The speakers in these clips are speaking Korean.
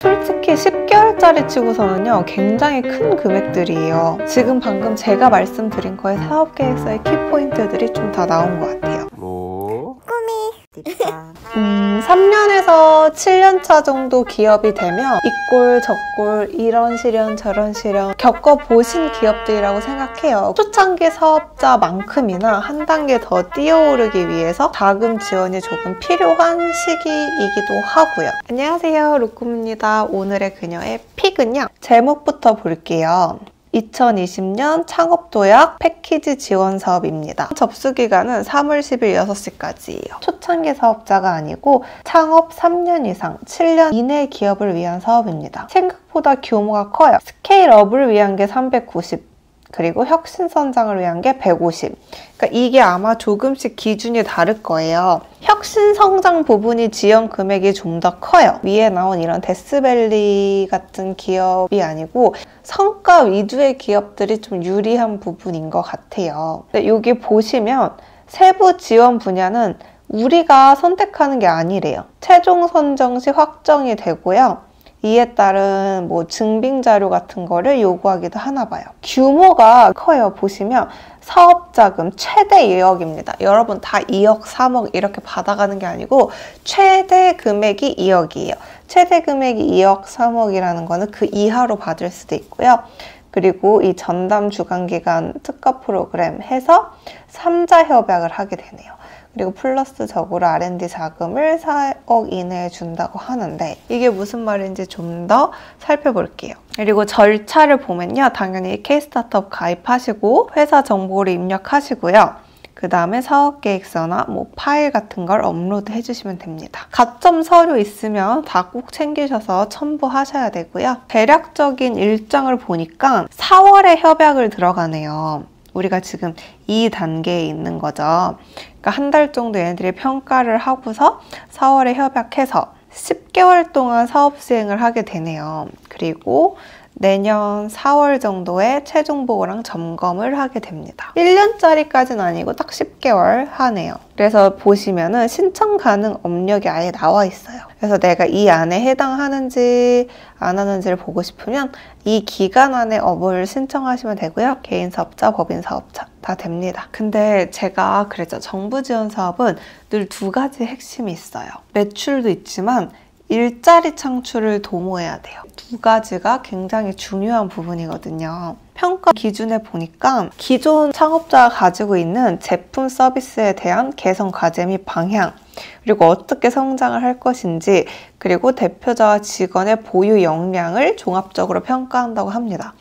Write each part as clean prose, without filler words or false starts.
솔직히 10개월짜리 치고서는요 굉장히 큰 금액들이에요. 지금 방금 제가 말씀드린 거에 사업계획서의 키포인트들이 좀 다 나온 것 같아요. 꿈이 3년에서 7년 차 정도 기업이 되면 이꼴 저꼴 이런 시련 저런 시련 겪어보신 기업들이라고 생각해요. 초창기 사업자만큼이나 한 단계 더 뛰어오르기 위해서 자금 지원이 조금 필요한 시기이기도 하고요. 안녕하세요, 루꿈입니다. 오늘의 그녀의 픽은요, 제목부터 볼게요. 2020년 창업도약 패키지 지원 사업입니다. 접수기간은 3월 10일 6시까지예요. 초창기 사업자가 아니고 창업 3년 이상, 7년 이내 기업을 위한 사업입니다. 생각보다 규모가 커요. 스케일업을 위한 게 390, 그리고 혁신성장을 위한 게 150. 그러니까 이게 아마 조금씩 기준이 다를 거예요. 혁신성장 부분이 지원 금액이 좀 더 커요. 위에 나온 이런 데스밸리 같은 기업이 아니고 성과 위주의 기업들이 좀 유리한 부분인 것 같아요. 근데 여기 보시면 세부 지원 분야는 우리가 선택하는 게 아니래요. 최종 선정 시 확정이 되고요. 이에 따른 증빙 자료 같은 거를 요구하기도 하나 봐요. 규모가 커요. 보시면 사업자금 최대 2억입니다. 여러분 다 2억, 3억 이렇게 받아가는 게 아니고 최대 금액이 2억이에요. 최대 금액이 2억, 3억이라는 거는 그 이하로 받을 수도 있고요. 그리고 이 전담 주간기간 특가 프로그램 해서 3자 협약을 하게 되네요. 그리고 플러스적으로 R&D 자금을 4억 이내에 준다고 하는데 이게 무슨 말인지 좀 더 살펴볼게요. 그리고 절차를 보면요. 당연히 K-스타트업 가입하시고 회사 정보를 입력하시고요. 그 다음에 사업계획서나 파일 같은 걸 업로드 해주시면 됩니다. 가점 서류 있으면 다 꼭 챙기셔서 첨부하셔야 되고요. 대략적인 일정을 보니까 4월에 협약을 들어가네요. 우리가 지금 2단계에 있는 거죠. 그러니까 한 달 정도 얘네들이 평가를 하고서 4월에 협약해서 10개월 동안 사업 수행을 하게 되네요. 그리고 내년 4월 정도에 최종 보고랑 점검을 하게 됩니다. 1년짜리까지는 아니고 딱 10개월 하네요. 그래서 보시면은 신청 가능 업력이 아예 나와 있어요. 그래서 내가 이 안에 해당하는지 안 하는지를 보고 싶으면 이 기간 안에 업을 신청하시면 되고요. 개인 사업자, 법인 사업자 다 됩니다. 근데 제가 그랬죠. 정부 지원 사업은 늘 두 가지 핵심이 있어요. 매출도 있지만 일자리 창출을 도모해야 돼요. 두 가지가 굉장히 중요한 부분이거든요. 평가 기준에 보니까 기존 창업자가 가지고 있는 제품 서비스에 대한 개선 과제 및 방향, 그리고 어떻게 성장을 할 것인지, 그리고 대표자와 직원의 보유 역량을 종합적으로 평가한다고 합니다.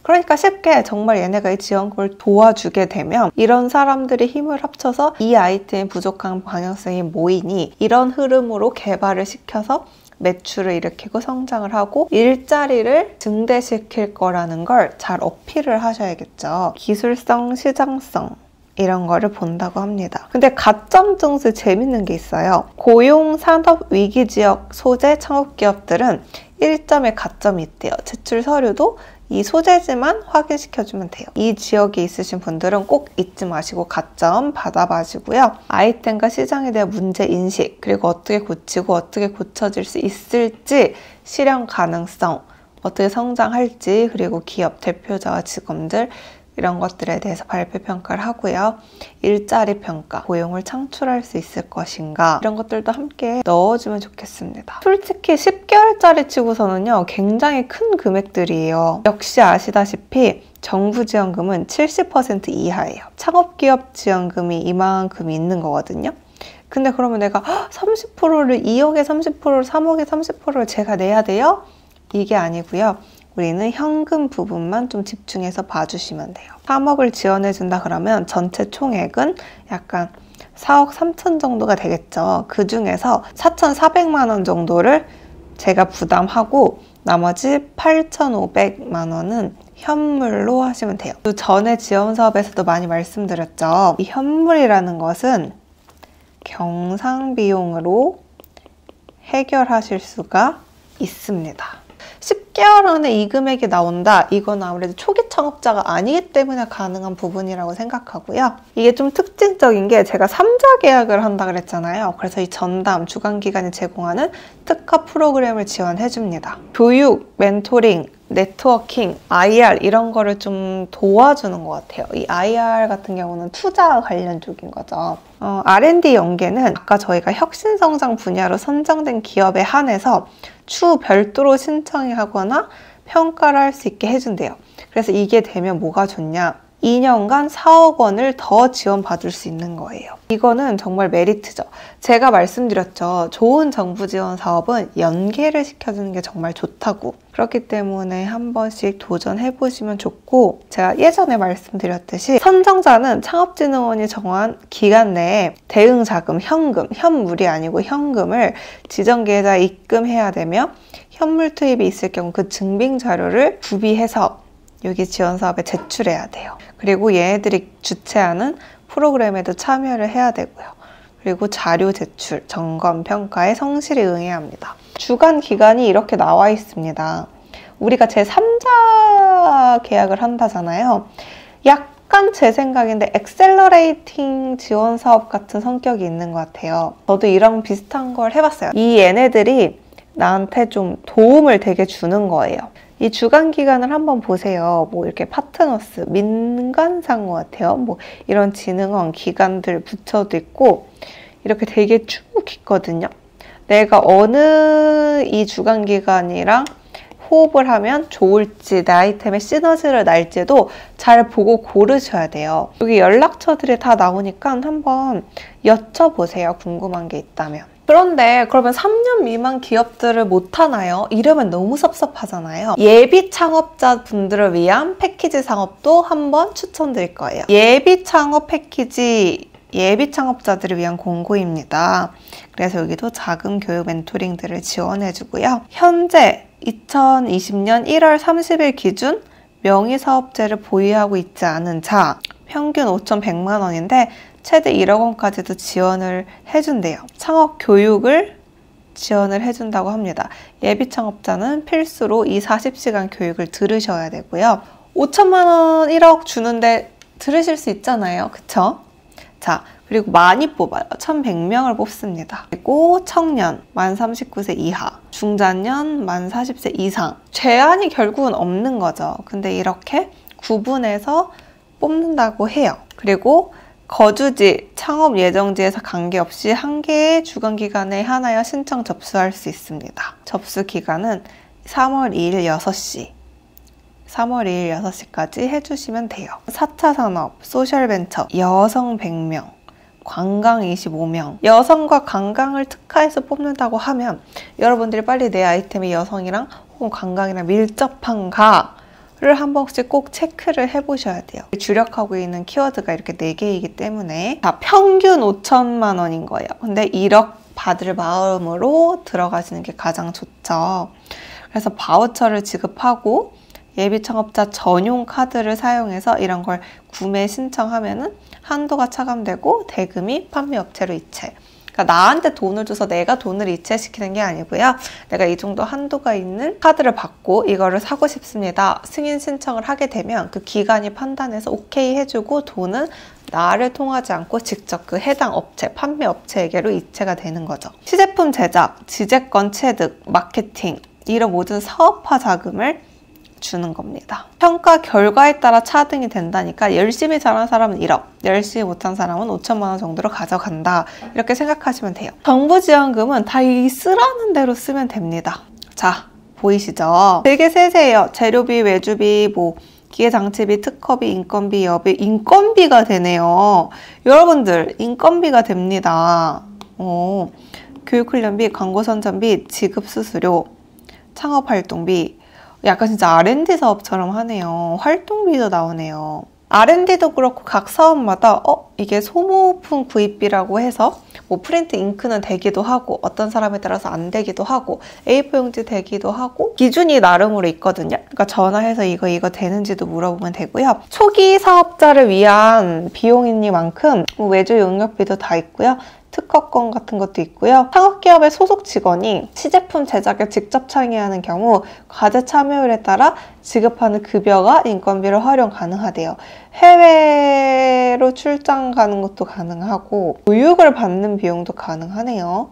그러니까 쉽게 정말 얘네가 이 지원금을 도와주게 되면 이런 사람들이 힘을 합쳐서 이 아이템의 부족한 방향성이 모이니 이런 흐름으로 개발을 시켜서 매출을 일으키고 성장을 하고 일자리를 증대시킬 거라는 걸 잘 어필을 하셔야겠죠. 기술성, 시장성 이런 거를 본다고 합니다. 근데 가점 증수 재밌는 게 있어요. 고용 산업 위기 지역 소재 창업기업들은 1점의 가점이 있대요. 제출 서류도 이 소재지만 확인시켜주면 돼요. 이 지역에 있으신 분들은 꼭 잊지 마시고 가점 받아봐시고요. 아이템과 시장에 대한 문제인식, 그리고 어떻게 고치고 어떻게 고쳐질 수 있을지, 실현 가능성, 어떻게 성장할지, 그리고 기업 대표자와 직원들 이런 것들에 대해서 발표 평가를 하고요. 일자리 평가, 고용을 창출할 수 있을 것인가 이런 것들도 함께 넣어주면 좋겠습니다. 솔직히 10개월짜리 치고서는요 굉장히 큰 금액들이에요. 역시 아시다시피 정부 지원금은 70% 이하예요. 창업기업 지원금이 이만큼 있는 거거든요. 근데 그러면 내가 30%를 2억에 30%를 3억에 30%를 제가 내야 돼요? 이게 아니고요. 우리는 현금 부분만 좀 집중해서 봐주시면 돼요. 3억을 지원해준다 그러면 전체 총액은 약간 4억 3천 정도가 되겠죠. 그 중에서 4,400만 원 정도를 제가 부담하고 나머지 8,500만 원은 현물로 하시면 돼요. 그 전에 지원 사업에서도 많이 말씀드렸죠. 이 현물이라는 것은 경상비용으로 해결하실 수가 있습니다. 10개월 안에 이 금액이 나온다. 이건 아무래도 초기 창업자가 아니기 때문에 가능한 부분이라고 생각하고요. 이게 좀 특징적인 게 제가 3자 계약을 한다 그랬잖아요. 그래서 이 전담, 주간기관이 제공하는 특화 프로그램을 지원해줍니다. 교육, 멘토링, 네트워킹, IR 이런 거를 좀 도와주는 것 같아요. 이 IR 같은 경우는 투자 관련 쪽인 거죠. R&D 연계는 아까 저희가 혁신성장 분야로 선정된 기업에 한해서 추후 별도로 신청하거나 평가를 할 수 있게 해준대요. 그래서 이게 되면 뭐가 좋냐? 2년간 4억 원을 더 지원받을 수 있는 거예요. 이거는 정말 메리트죠. 제가 말씀드렸죠. 좋은 정부 지원 사업은 연계를 시켜주는 게 정말 좋다고. 그렇기 때문에 한 번씩 도전해보시면 좋고, 제가 예전에 말씀드렸듯이 선정자는 창업진흥원이 정한 기간 내에 대응자금, 현금, 현물이 아니고 현금을 지정계좌에 입금해야 되며, 현물 투입이 있을 경우 그 증빙 자료를 구비해서 여기 지원 사업에 제출해야 돼요. 그리고 얘네들이 주최하는 프로그램에도 참여를 해야 되고요. 그리고 자료 제출, 점검, 평가에 성실히 응해야 합니다. 주간 기간이 이렇게 나와 있습니다. 우리가 제3자 계약을 한다잖아요. 약간 제 생각인데 엑셀러레이팅 지원 사업 같은 성격이 있는 것 같아요. 저도 이런 비슷한 걸 해봤어요. 이 얘네들이 나한테 좀 도움을 되게 주는 거예요. 이 주간 기간을 한번 보세요. 뭐 이렇게 파트너스, 민간사인 것 같아요. 뭐 이런 진흥원, 기관들 부처도 있고 이렇게 되게 쭉 있거든요. 내가 어느 이 주간 기간이랑 호흡을 하면 좋을지, 내 아이템의 시너지를 날지도 잘 보고 고르셔야 돼요. 여기 연락처들이 다 나오니까 한번 여쭤보세요. 궁금한 게 있다면. 그런데 그러면 3년 미만 기업들을 못하나요? 이러면 너무 섭섭하잖아요. 예비 창업자 분들을 위한 패키지 사업도 한번 추천드릴 거예요. 예비 창업 패키지, 예비 창업자들을 위한 공고입니다. 그래서 여기도 자금 교육 멘토링들을 지원해주고요. 현재 2020년 1월 30일 기준 명의사업체를 보유하고 있지 않은 자, 평균 5,100만 원인데 최대 1억 원까지도 지원을 해준대요. 창업 교육을 지원을 해준다고 합니다. 예비 창업자는 필수로 이 40시간 교육을 들으셔야 되고요. 5천만 원 1억 주는데 들으실 수 있잖아요. 그쵸? 자, 그리고 많이 뽑아요. 1,100명을 뽑습니다. 그리고 청년, 만 39세 이하, 중장년, 만 40세 이상. 제한이 결국은 없는 거죠. 근데 이렇게 구분해서 뽑는다고 해요. 그리고 거주지, 창업 예정지에서 관계없이 한 개의 주간기간에 하나여 신청 접수할 수 있습니다. 접수 기간은 3월 2일 6시. 3월 2일 6시까지 해주시면 돼요. 4차 산업, 소셜벤처, 여성 100명, 관광 25명. 여성과 관광을 특화해서 뽑는다고 하면 여러분들이 빨리 내 아이템이 여성이랑 혹은 관광이랑 밀접한가 를 한 번씩 꼭 체크를 해보셔야 돼요. 주력하고 있는 키워드가 이렇게 4개이기 때문에 자, 평균 5천만 원인 거예요. 근데 1억 받을 마음으로 들어가시는 게 가장 좋죠. 그래서 바우처를 지급하고 예비 창업자 전용 카드를 사용해서 이런 걸 구매 신청하면은 한도가 차감되고 대금이 판매업체로 이체. 그러니까 나한테 돈을 줘서 내가 돈을 이체시키는 게 아니고요. 내가 이 정도 한도가 있는 카드를 받고 이거를 사고 싶습니다. 승인 신청을 하게 되면 그 기관이 판단해서 오케이 해주고 돈은 나를 통하지 않고 직접 그 해당 업체, 판매 업체에게로 이체가 되는 거죠. 시제품 제작, 지재권 취득, 마케팅 이런 모든 사업화 자금을 주는 겁니다. 평가 결과에 따라 차등이 된다니까 열심히 잘한 사람은 1억, 열심히 못한 사람은 5천만 원 정도로 가져간다. 이렇게 생각하시면 돼요. 정부 지원금은 다 이 쓰라는 대로 쓰면 됩니다. 자, 보이시죠? 되게 세세해요. 재료비, 외주비, 뭐 기계장치비, 특허비, 인건비, 여비, 인건비가 되네요. 여러분들 인건비가 됩니다. 교육훈련비, 광고선전비, 지급수수료, 창업활동비, 약간 진짜 R&D 사업처럼 하네요. 활동비도 나오네요. R&D도 그렇고 각 사업마다 이게 소모품 구입비라고 해서 뭐 프린트 잉크는 되기도 하고 어떤 사람에 따라서 안 되기도 하고 A4 용지 되기도 하고 기준이 나름으로 있거든요. 그러니까 전화해서 이거 되는지도 물어보면 되고요. 초기 사업자를 위한 비용이니만큼 뭐 외주 용역비도 다 있고요. 특허권 같은 것도 있고요. 창업기업의 소속 직원이 시제품 제작에 직접 참여하는 경우 과제 참여율에 따라 지급하는 급여가 인건비로 활용 가능하대요. 해외로 출장 가는 것도 가능하고 교육을 받는 비용도 가능하네요.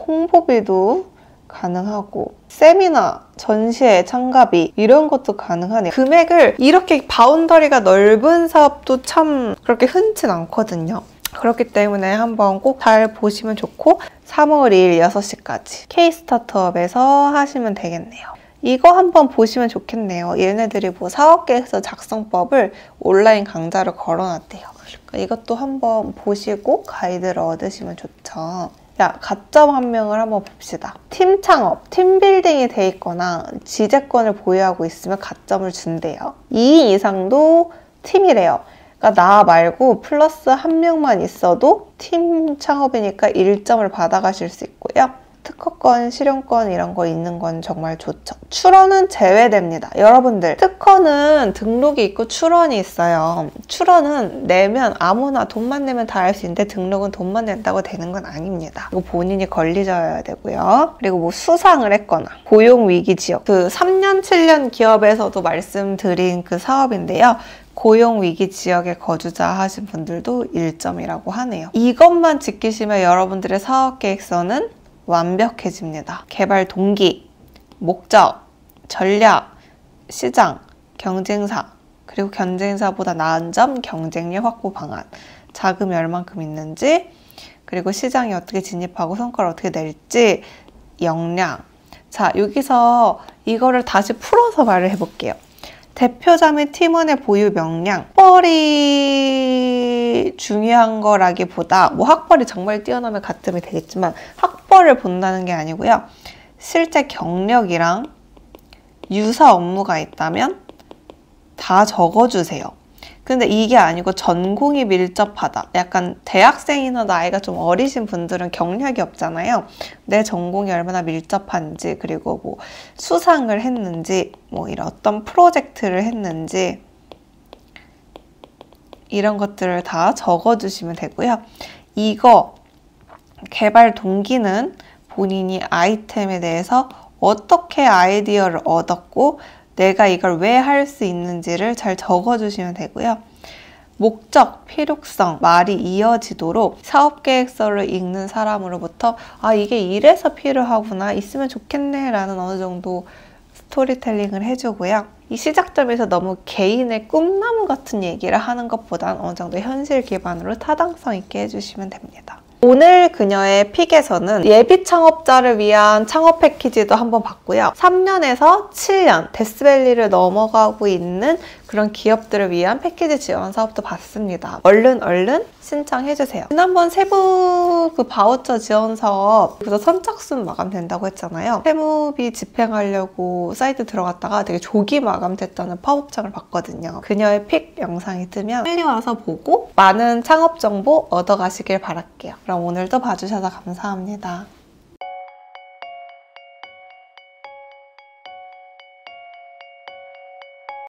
홍보비도 가능하고 세미나, 전시회 참가비 이런 것도 가능하네요. 금액을 이렇게 바운더리가 넓은 사업도 참 그렇게 흔치 않거든요. 그렇기 때문에 한번 꼭 잘 보시면 좋고 3월 2일 6시까지 K-스타트업에서 하시면 되겠네요. 이거 한번 보시면 좋겠네요. 얘네들이 뭐 사업계획서 작성법을 온라인 강좌를 걸어놨대요. 그러니까 이것도 한번 보시고 가이드를 얻으시면 좋죠. 야, 가점 한 명을 한번 봅시다. 팀 창업, 팀 빌딩이 돼 있거나 지재권을 보유하고 있으면 가점을 준대요. 2인 이상도 팀이래요. 그러니까 나 말고 플러스 한 명만 있어도 팀 창업이니까 1점을 받아가실 수 있고요. 특허권, 실용권 이런 거 있는 건 정말 좋죠. 출원은 제외됩니다. 여러분들, 특허는 등록이 있고 출원이 있어요. 출원은 내면 아무나 돈만 내면 다 할 수 있는데 등록은 돈만 낸다고 되는 건 아닙니다. 이거 본인이 권리자여야 되고요. 그리고 뭐 수상을 했거나 고용위기 지역, 그 3년, 7년 기업에서도 말씀드린 그 사업인데요. 고용위기 지역에 거주자 하신 분들도 1점이라고 하네요. 이것만 지키시면 여러분들의 사업계획서는 완벽해집니다. 개발 동기, 목적, 전략, 시장, 경쟁사, 그리고 경쟁사보다 나은 점, 경쟁력 확보 방안, 자금이 얼만큼 있는지, 그리고 시장에 어떻게 진입하고 성과를 어떻게 낼지, 역량. 자, 여기서 이거를 다시 풀어서 말을 해볼게요. 대표자 및 팀원의 보유 역량, 학벌이 중요한 거라기보다 뭐 학벌이 정말 뛰어나면 가점이 되겠지만 학벌을 본다는 게 아니고요. 실제 경력이랑 유사 업무가 있다면 다 적어주세요. 근데 이게 아니고 전공이 밀접하다. 약간 대학생이나 나이가 좀 어리신 분들은 경력이 없잖아요. 내 전공이 얼마나 밀접한지, 그리고 뭐 수상을 했는지, 뭐 이런 어떤 프로젝트를 했는지 이런 것들을 다 적어주시면 되고요. 이거 개발 동기는 본인이 아이템에 대해서 어떻게 아이디어를 얻었고 내가 이걸 왜 할 수 있는지를 잘 적어주시면 되고요. 목적, 필요성, 말이 이어지도록 사업계획서를 읽는 사람으로부터 아, 이게 이래서 필요하구나, 있으면 좋겠네 라는 어느 정도 스토리텔링을 해주고요. 이 시작점에서 너무 개인의 꿈나무 같은 얘기를 하는 것보단 어느 정도 현실 기반으로 타당성 있게 해주시면 됩니다. 오늘 그녀의 픽에서는 예비 창업자를 위한 창업 패키지도 한번 봤고요. 3년에서 7년 데스밸리를 넘어가고 있는 그런 기업들을 위한 패키지 지원 사업도 봤습니다. 얼른 신청해주세요. 지난번 세부 그 바우처 지원 사업 그래서 선착순 마감된다고 했잖아요. 세무비 집행하려고 사이트 들어갔다가 되게 조기 마감됐다는 팝업창을 봤거든요. 그녀의 픽 영상이 뜨면 빨리 와서 보고 많은 창업 정보 얻어가시길 바랄게요. 그럼 오늘도 봐주셔서 감사합니다.